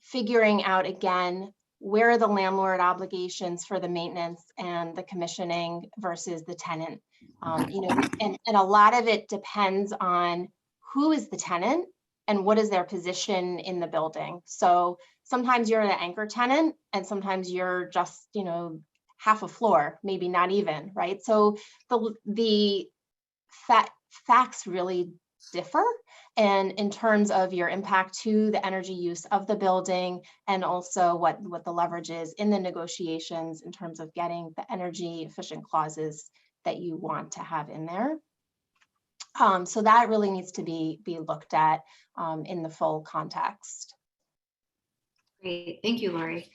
figuring out, again, where are the landlord obligations for the maintenance and the commissioning versus the tenant. And a lot of it depends on who is the tenant and what is their position in the building. So sometimes you're an anchor tenant and sometimes you're just, half a floor, maybe not even, right? So the facts really differ, and in terms of your impact to the energy use of the building, and also what the leverage is in the negotiations in terms of getting the energy efficient clauses that you want to have in there. So that really needs to be looked at in the full context. Great, thank you, Lori.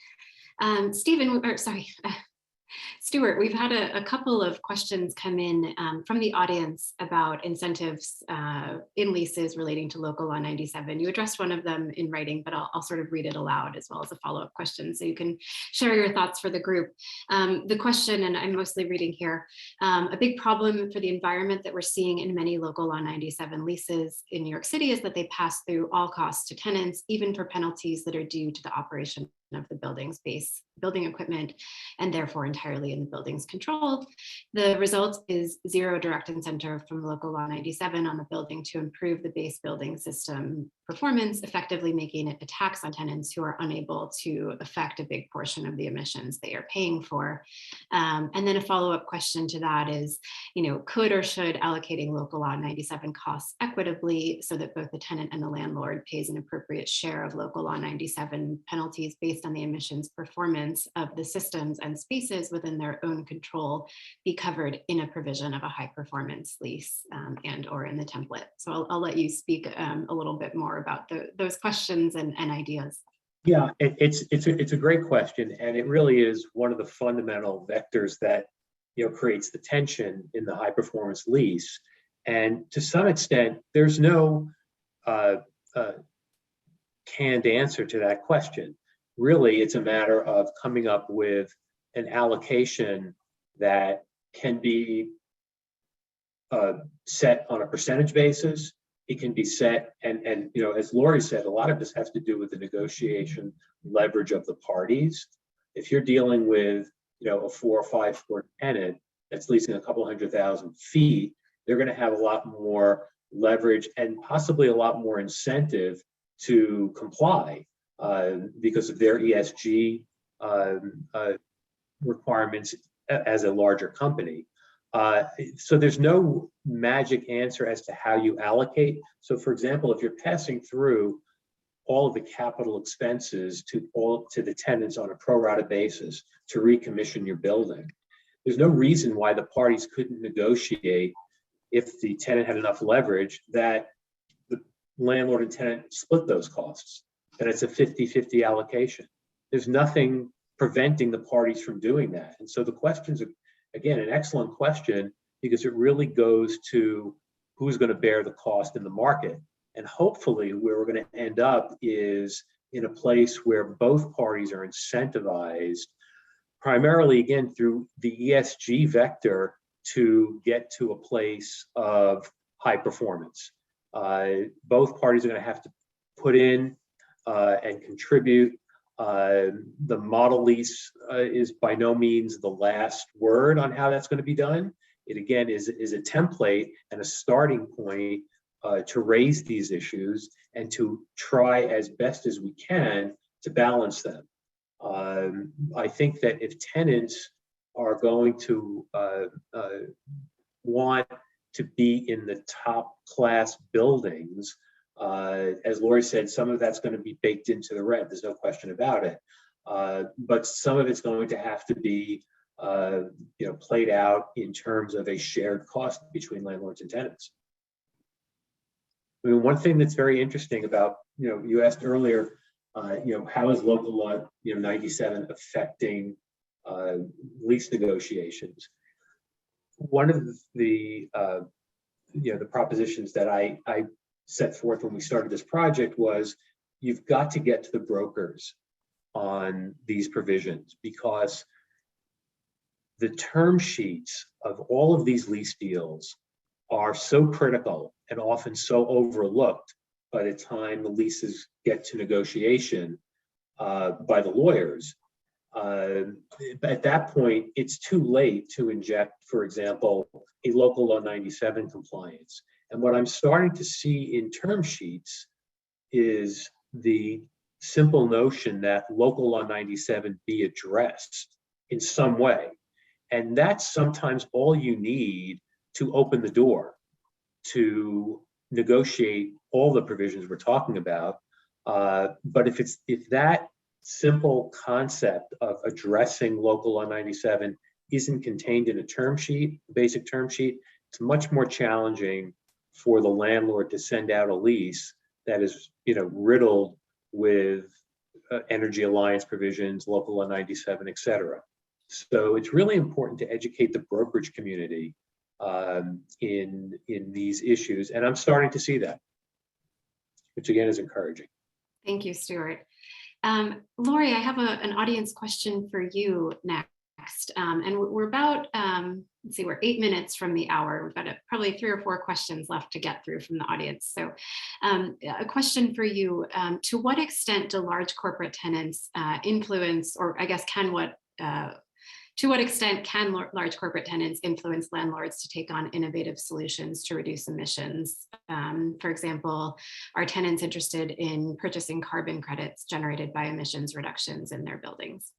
Stuart, we've had a couple of questions come in from the audience about incentives in leases relating to local law 97. You addressed one of them in writing, but I'll sort of read it aloud as well as a follow-up question so you can share your thoughts for the group. The question, and I'm mostly reading here, a big problem for the environment that we're seeing in many local law 97 leases in New York City is that they pass through all costs to tenants, even for penalties that are due to the operation of the building's base building equipment, and therefore entirely in the building's control. The result is zero direct incentive from local law 97 on the building to improve the base building system performance, effectively making it a tax on tenants who are unable to affect a big portion of the emissions they are paying for. And then a follow-up question to that is, could or should allocating local law 97 costs equitably so that both the tenant and the landlord pays an appropriate share of local law 97 penalties based on the emissions performance of the systems and spaces within their own control be covered in a provision of a high performance lease and or in the template. So I'll let you speak a little bit more about those questions and ideas. Yeah, it's a great question, and it really is one of the fundamental vectors that creates the tension in the high performance lease. And to some extent, there's no canned answer to that question. Really, it's a matter of coming up with an allocation that can be set on a percentage basis. It can be set, and as Lori said, a lot of this has to do with the negotiation leverage of the parties. If you're dealing with a 4 or 5 floor tenant that's leasing a couple 100,000 feet, they're going to have a lot more leverage and possibly a lot more incentive to comply because of their ESG requirements as a larger company. So there's no magic answer as to how you allocate. So for example, if you're passing through all of the capital expenses to the tenants on a pro rata basis to recommission your building, there's no reason why the parties couldn't negotiate, if the tenant had enough leverage, that the landlord and tenant split those costs, that it's a 50-50 allocation. There's nothing preventing the parties from doing that. And so the questions are, again, an excellent question, because it really goes to who's going to bear the cost in the market. And hopefully where we're going to end up is in a place where both parties are incentivized, primarily, again, through the ESG vector, to get to a place of high performance. Both parties are going to have to put in and contribute. The model lease is by no means the last word on how that's going to be done. It again is a template and a starting point to raise these issues and to try as best as we can to balance them. I think that if tenants are going to want to be in the top class buildings, as Lori said, some of that's going to be baked into the rent. There's no question about it. But some of it's going to have to be, played out in terms of a shared cost between landlords and tenants. I mean, one thing that's very interesting about, you asked earlier, how is local law, 97 affecting lease negotiations? One of the propositions that I set forth when we started this project was, you've got to get to the brokers on these provisions, because the term sheets of all of these lease deals are so critical and often so overlooked by the time the leases get to negotiation by the lawyers. At that point, it's too late to inject, for example, a local law 97 compliance. And what I'm starting to see in term sheets is the simple notion that local law 97 be addressed in some way. And that's sometimes all you need to open the door to negotiate all the provisions we're talking about. But if that simple concept of addressing local law 97 isn't contained in a term sheet, basic term sheet, it's much more challenging for the landlord to send out a lease that is, riddled with energy alliance provisions, local law 97, et cetera. So it's really important to educate the brokerage community in these issues. And I'm starting to see that, which again is encouraging. Thank you, Stuart. Lori, I have an audience question for you next. And we're about, let's see, we're 8 minutes from the hour. We've got probably 3 or 4 questions left to get through from the audience. So a question for you, to what extent do large corporate tenants influence, or I guess to what extent can large corporate tenants influence landlords to take on innovative solutions to reduce emissions? For example, are tenants interested in purchasing carbon credits generated by emissions reductions in their buildings?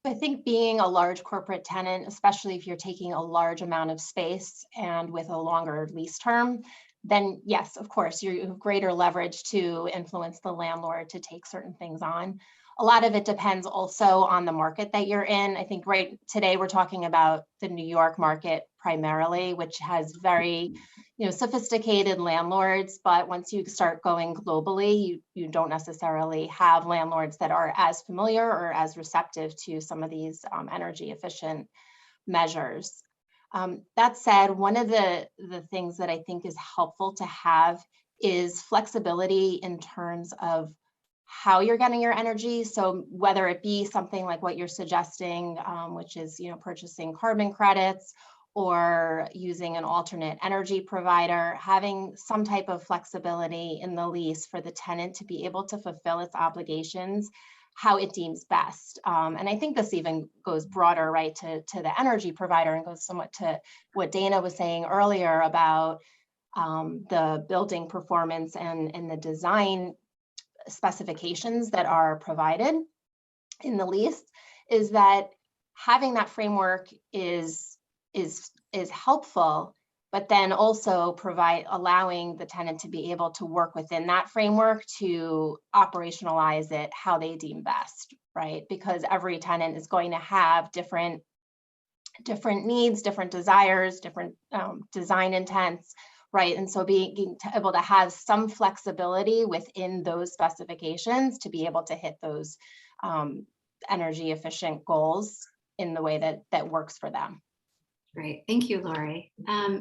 I think being a large corporate tenant, especially if you're taking a large amount of space and with a longer lease term, then yes, of course, you have greater leverage to influence the landlord to take certain things on. A lot of it depends also on the market that you're in. I think right today we're talking about the New York market primarily, which has very, sophisticated landlords. But once you start going globally, you don't necessarily have landlords that are as familiar or as receptive to some of these energy efficient measures. That said, one of the things that I think is helpful to have is flexibility in terms of how you're getting your energy. So whether it be something like what you're suggesting, which is purchasing carbon credits or using an alternate energy provider, having some type of flexibility in the lease for the tenant to be able to fulfill its obligations how it deems best. And I think this even goes broader, right, to the energy provider, and goes somewhat to what Dana was saying earlier about the building performance and the design specifications that are provided in the lease, is that having that framework is helpful, but then also allowing the tenant to be able to work within that framework to operationalize it how they deem best, right? Because every tenant is going to have different needs, different desires, different design intents, right? And so being able to have some flexibility within those specifications to be able to hit those energy efficient goals in the way that works for them. Great, thank you, Lori.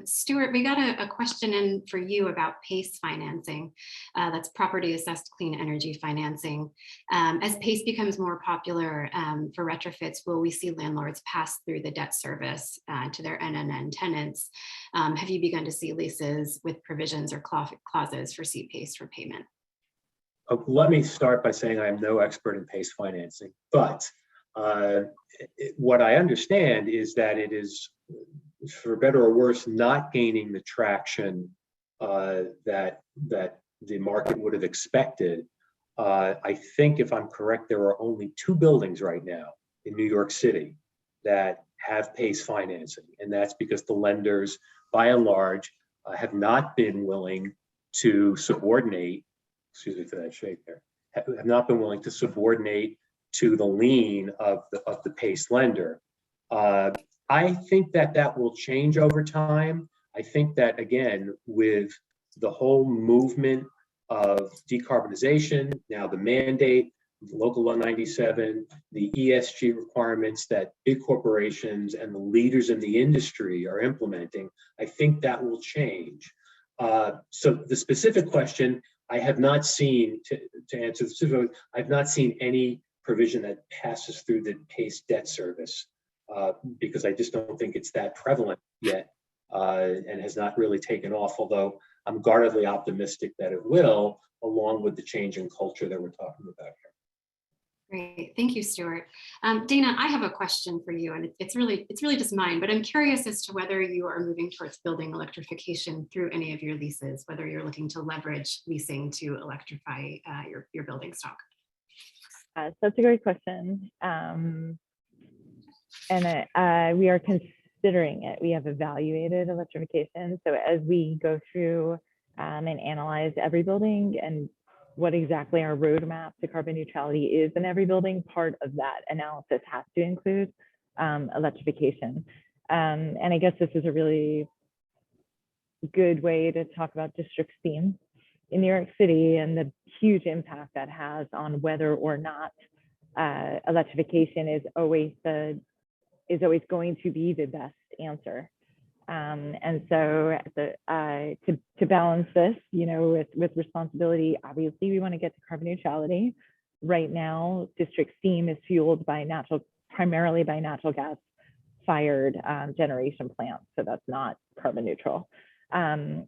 Stuart, we got a question in for you about PACE financing. That's property assessed clean energy financing. As PACE becomes more popular for retrofits, will we see landlords pass through the debt service to their NNN tenants? Have you begun to see leases with provisions or clauses for CPACE repayment? Let me start by saying I am no expert in PACE financing, but what I understand is that it is, for better or worse, not gaining the traction that the market would have expected. I think, if I'm correct, there are only 2 buildings right now in New York City that have PACE financing, and that's because the lenders, by and large, have not been willing to subordinate. Excuse me for that shake there. Have not been willing to subordinate to the lien of the PACE lender. I think that will change over time. I think that, again, with the whole movement of decarbonization, now the mandate, Local Law 97, the ESG requirements that big corporations and the leaders in the industry are implementing, I think that will change. So the specific question, I have not seen, to answer the specific, I've not seen any provision that passes through the PACE debt service because I just don't think it's that prevalent yet and has not really taken off, although I'm guardedly optimistic that it will, along with the change in culture that we're talking about here. Great, thank you, Stuart. Dana, I have a question for you, and it's really just mine, but I'm curious as to whether you are moving towards building electrification through any of your leases, whether you're looking to leverage leasing to electrify your building stock. So that's a great question. And we are considering it. We have evaluated electrification. So as we go through and analyze every building and what exactly our roadmap to carbon neutrality is in every building, part of that analysis has to include electrification. And I guess this is a really good way to talk about district themes in New York City and the huge impact that has on whether or not electrification is always going to be the best answer. And so to balance this, with responsibility, obviously we want to get to carbon neutrality. Right now, district steam is fueled by primarily by natural gas fired generation plants. So that's not carbon neutral.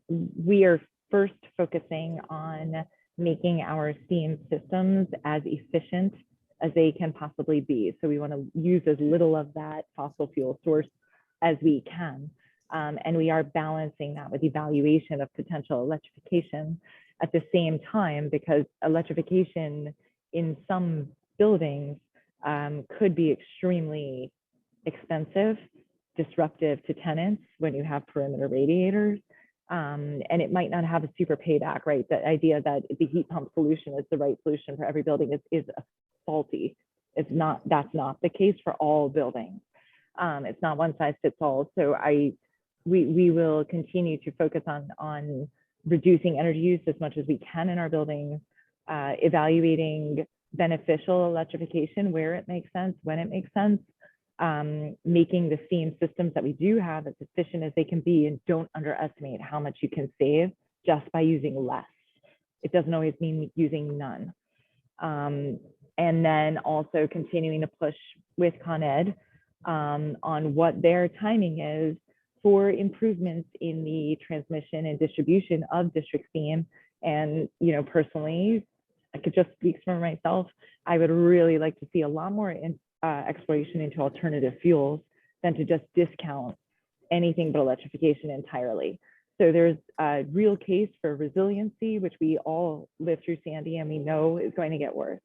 We are first focusing on making our steam systems as efficient as they can possibly be. So we want to use as little of that fossil fuel source as we can. And we are balancing that with evaluation of potential electrification at the same time, because electrification in some buildings could be extremely expensive, disruptive to tenants when you have perimeter radiators. And it might not have a super payback, right? The idea that the heat pump solution is the right solution for every building is faulty. That's not the case for all buildings. It's not one size fits all. So we will continue to focus on reducing energy use as much as we can in our buildings, evaluating beneficial electrification where it makes sense, when it makes sense, making the steam systems that we do have as efficient as they can be, and don't underestimate how much you can save just by using less. It doesn't always mean using none. And then also continuing to push with Con Ed on what their timing is for improvements in the transmission and distribution of district steam. And, personally, I could just speak for myself, I would really like to see a lot more exploration into alternative fuels than to just discount anything but electrification entirely. So there's a real case for resiliency, which we all lived through Sandy and we know is going to get worse.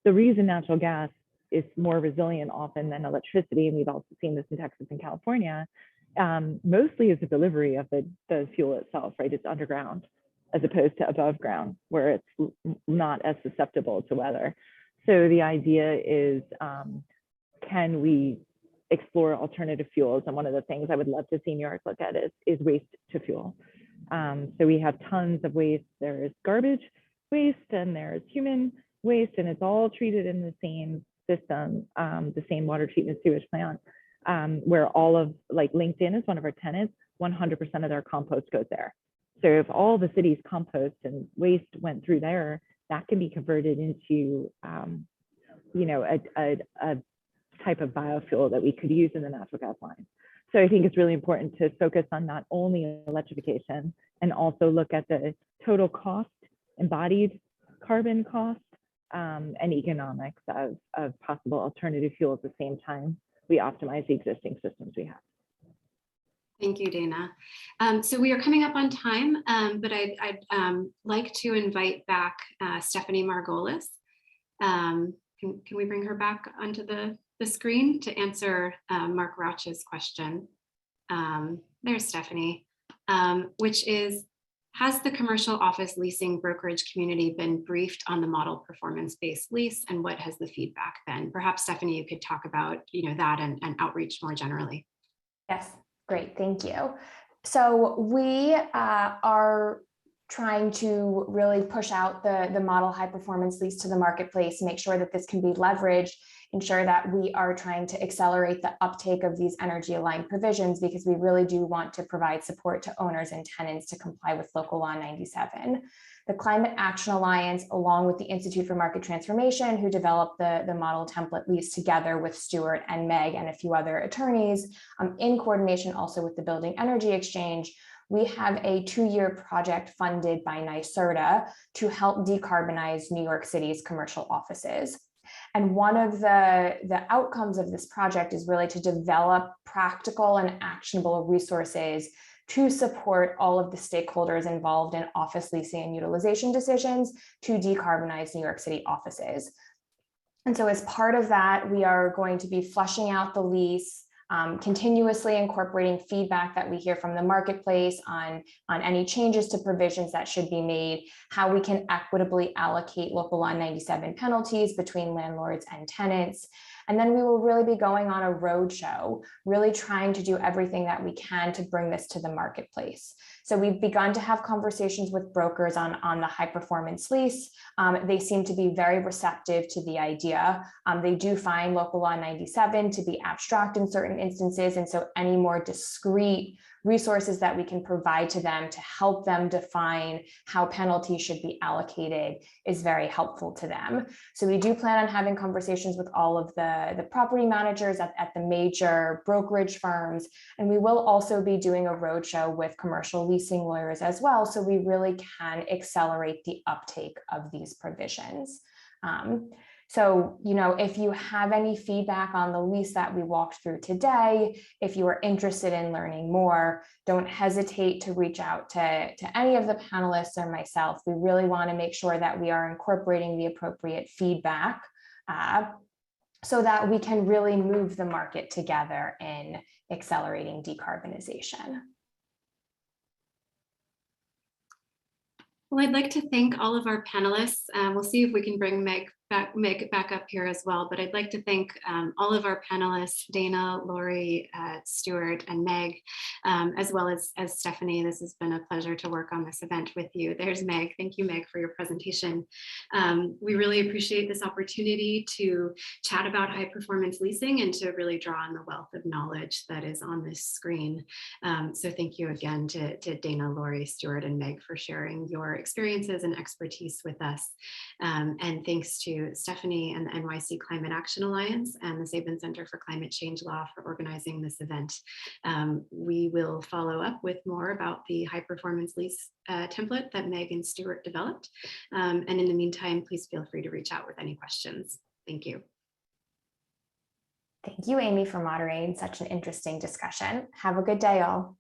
The reason natural gas is more resilient often than electricity, and we've also seen this in Texas and California, mostly is the delivery of the fuel itself, right? It's underground as opposed to above ground, where it's not as susceptible to weather. So the idea is, can we explore alternative fuels? And one of the things I would love to see New York look at is waste to fuel. So we have tons of waste. There is garbage waste and there's human waste, and it's all treated in the same system, the same water treatment sewage plant, where all of, like LinkedIn is one of our tenants, 100% of their compost goes there. So if all the city's compost and waste went through there, that can be converted into, a type of biofuel that we could use in the natural gas line. So I think it's really important to focus on not only electrification and also look at the total cost, embodied carbon cost, and economics of possible alternative fuel at the same time we optimize the existing systems we have. Thank you, Dana. So we are coming up on time, but I'd like to invite back Stephanie Margolis. Can we bring her back onto the screen to answer Mark Rauch's question? There's Stephanie, which is, has the commercial office leasing brokerage community been briefed on the model performance-based lease, and what has the feedback been? Perhaps Stephanie, you could talk about that and outreach more generally. Yes, great, thank you. So we are trying to really push out the model high performance lease to the marketplace, make sure that this can be leveraged, ensure that we are trying to accelerate the uptake of these energy aligned provisions, because we really do want to provide support to owners and tenants to comply with Local Law 97. The Climate Action Alliance, along with the Institute for Market Transformation, who developed the model template lease together with Stuart and Meg and a few other attorneys, in coordination also with the Building Energy Exchange, we have a 2-year project funded by NYSERDA to help decarbonize New York City's commercial offices. And one of the outcomes of this project is really to develop practical and actionable resources to support all of the stakeholders involved in office leasing and utilization decisions to decarbonize New York City offices. And so as part of that, we are going to be fleshing out the lease, continuously incorporating feedback that we hear from the marketplace on any changes to provisions that should be made, how we can equitably allocate Local Law 97 penalties between landlords and tenants, And then we will really be going on a roadshow, really trying to do everything that we can to bring this to the marketplace. So we've begun to have conversations with brokers on the high performance lease. They seem to be very receptive to the idea. They do find local law 97 to be abstract in certain instances. And so any more discrete resources that we can provide to them to help them define how penalties should be allocated is very helpful to them. So we do plan on having conversations with all of the property managers at the major brokerage firms. And we will also be doing a roadshow with commercial leasing lawyers as well. So we really can accelerate the uptake of these provisions. So, if you have any feedback on the lease that we walked through today, if you are interested in learning more, don't hesitate to reach out to any of the panelists or myself. We really want to make sure that we are incorporating the appropriate feedback so that we can really move the market together in accelerating decarbonization. Well, I'd like to thank all of our panelists. We'll see if we can bring Meg back up here as well, but I'd like to thank all of our panelists, Dana, Lori, Stuart, and Meg, as well as Stephanie. This has been a pleasure to work on this event with you. There's Meg. Thank you, Meg, for your presentation. We really appreciate this opportunity to chat about high performance leasing and to really draw on the wealth of knowledge that is on this screen. So thank you again to Dana, Lori, Stuart, and Meg for sharing your experiences and expertise with us. And thanks to Stephanie and the NYC Climate Action Alliance and the Sabin Center for Climate Change Law for organizing this event. We will follow up with more about the high performance lease template that Meg and Stuart developed. And in the meantime, please feel free to reach out with any questions. Thank you. Thank you, Amy, for moderating such an interesting discussion. Have a good day, all.